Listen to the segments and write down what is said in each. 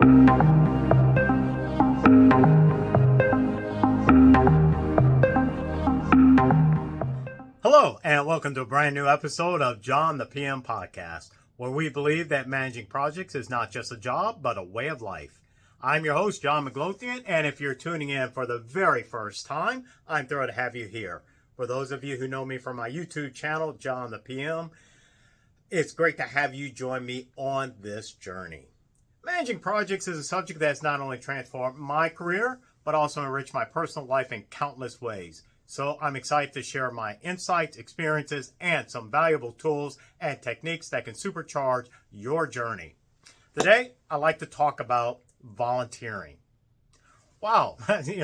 Hello, and welcome to a brand new episode of John the PM Podcast, where we believe that managing projects is not just a job, but a way of life. I'm your host, John McLothian, and if you're tuning in for the very first time, I'm thrilled to have you here. For those of you who know me from my YouTube channel, John the PM, it's great to have you join me on this journey. Managing projects is a subject that's not only transformed my career, but also enriched my personal life in countless ways. So I'm excited to share my insights, experiences, and some valuable tools and techniques that can supercharge your journey. Today, I'd like to talk about volunteering. Wow,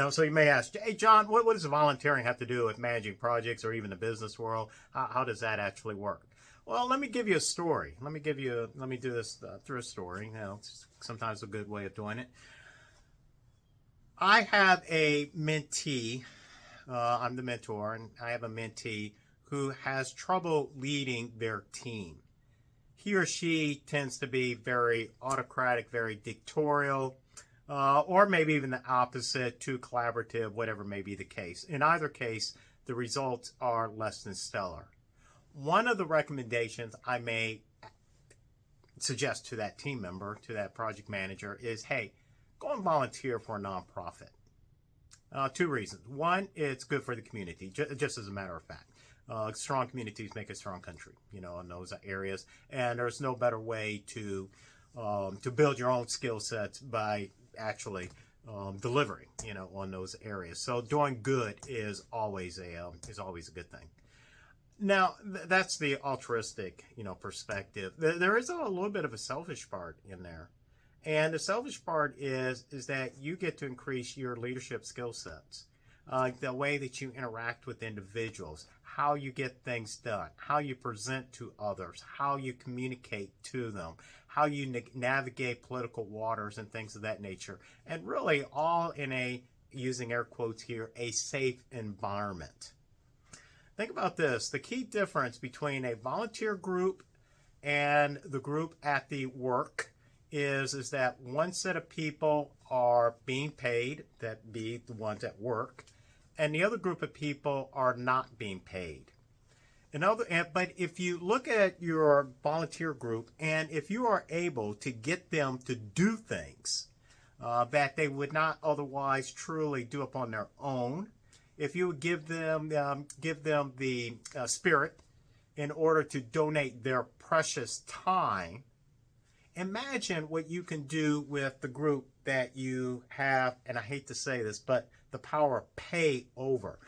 so you may ask, hey, John, what does volunteering have to do with managing projects or even the business world? How does that actually work? Well, let me give you a story. Let me do this through a story. It's sometimes a good way of doing it. I have a mentee. I'm the mentor, and I have a mentee who has trouble leading their team. He or she tends to be very autocratic, very dictatorial, or maybe even the opposite, too collaborative, whatever may be the case. In either case, the results are less than stellar. One of the recommendations I may suggest to that team member, to that project manager, is, hey, go and volunteer for a nonprofit. Two reasons. One, it's good for the community, just as a matter of fact. Strong communities make a strong country, in those areas. And there's no better way to build your own skill sets by actually delivering, on those areas. So doing good is always a good thing. Now, that's the altruistic, perspective. There is a little bit of a selfish part in there. And the selfish part is that you get to increase your leadership skill sets, the way that you interact with individuals, how you get things done, how you present to others, how you communicate to them, how you navigate political waters and things of that nature. And really all in a, using air quotes here, a safe environment. Think about this. The key difference between a volunteer group and the group at the work is that one set of people are being paid, that be the ones at work, and the other group of people are not being paid. But if you look at your volunteer group, and if you are able to get them to do things that they would not otherwise truly do upon their own, if you would give them the spirit in order to donate their precious time, imagine what you can do with the group that you have, and I hate to say this, but the power of pay over.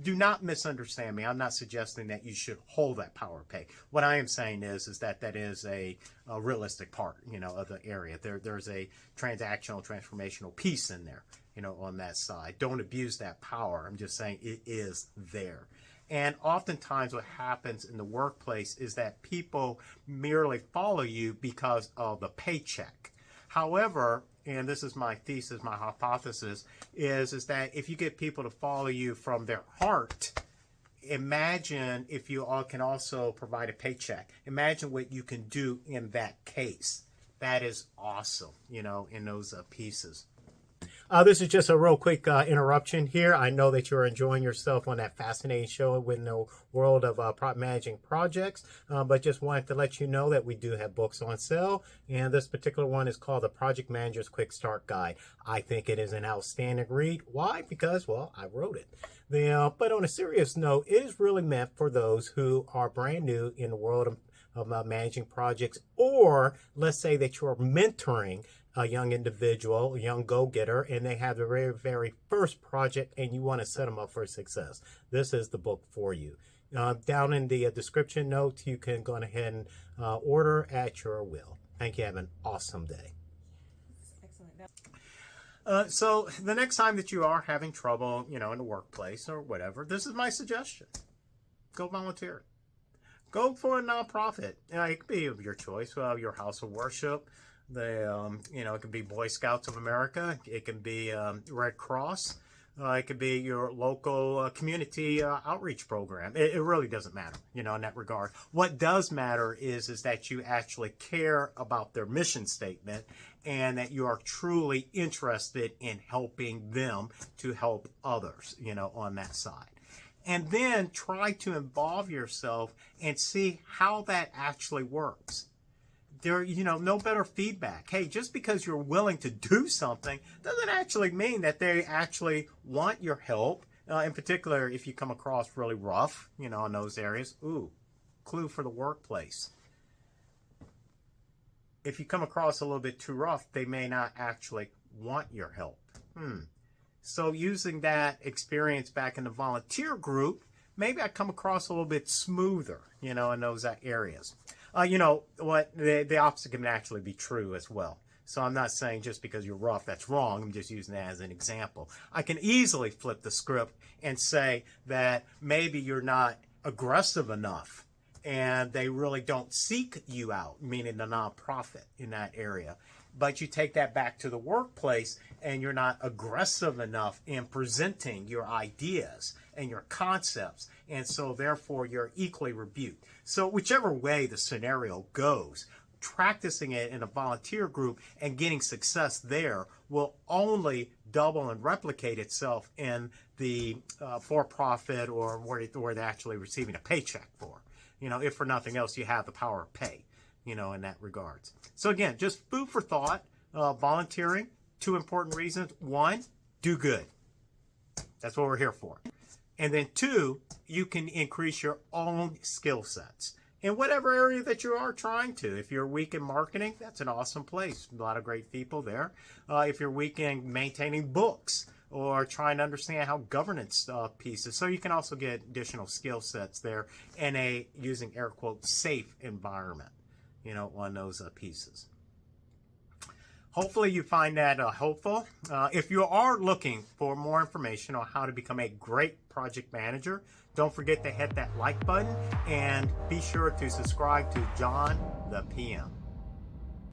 Do not misunderstand me. I'm not suggesting that you should hold that power of pay. What I am saying is that is a realistic part, of the area. There's a transformational piece in there, on that side. Don't abuse that power. I'm just saying it is there. And oftentimes what happens in the workplace is that people merely follow you because of the paycheck. However, and this is my thesis, my hypothesis, is that if you get people to follow you from their heart, imagine if you all can also provide a paycheck. Imagine what you can do in that case. That is awesome, in those pieces. This is just a real quick interruption here. I know that you're enjoying yourself on that fascinating show in the world of managing projects, but just wanted to let you know that we do have books on sale, and this particular one is called The Project Manager's Quick Start Guide. I think it is an outstanding read. Why? Because, well, I wrote it. But on a serious note, it is really meant for those who are brand new in the world of managing projects, or let's say that you're mentoring a young individual, a young go-getter, and they have the very, very first project and you want to set them up for success. This is the book for you. Down in the description notes, you can go ahead and order at your will. Thank you. Have an awesome day. Excellent. So the next time that you are having trouble, in the workplace or whatever, this is my suggestion. Go volunteer. Go for a nonprofit. It could be of your choice. Your house of worship. It can be Boy Scouts of America. It can be Red Cross. It could be your local community outreach program. It really doesn't matter, in that regard. What does matter is that you actually care about their mission statement and that you are truly interested in helping them to help others, on that side. And then try to involve yourself and see how that actually works. There, no better feedback. Hey, just because you're willing to do something doesn't actually mean that they actually want your help. In particular, if you come across really rough, in those areas. Ooh, clue for the workplace. If you come across a little bit too rough, they may not actually want your help. So using that experience back in the volunteer group, maybe I come across a little bit smoother, in those areas. The opposite can actually be true as well. So I'm not saying just because you're rough, that's wrong. I'm just using that as an example. I can easily flip the script and say that maybe you're not aggressive enough and they really don't seek you out, meaning the nonprofit in that area. But you take that back to the workplace and you're not aggressive enough in presenting your ideas and your concepts. And so therefore you're equally rebuked. So whichever way the scenario goes, practicing it in a volunteer group and getting success there will only double and replicate itself in the for-profit or where they're actually receiving a paycheck for. If for nothing else, you have the power of pay, in that regards. So again, just food for thought, volunteering, 2 important reasons. 1, do good. That's what we're here for. And then 2, you can increase your own skill sets in whatever area that you are trying to. If you're weak in marketing, that's an awesome place. A lot of great people there. If you're weak in maintaining books or trying to understand how governance pieces. So you can also get additional skill sets there in a, using air quotes, safe environment, on those pieces. Hopefully you find that helpful. If you are looking for more information on how to become a great project manager, don't forget to hit that like button and be sure to subscribe to John the PM.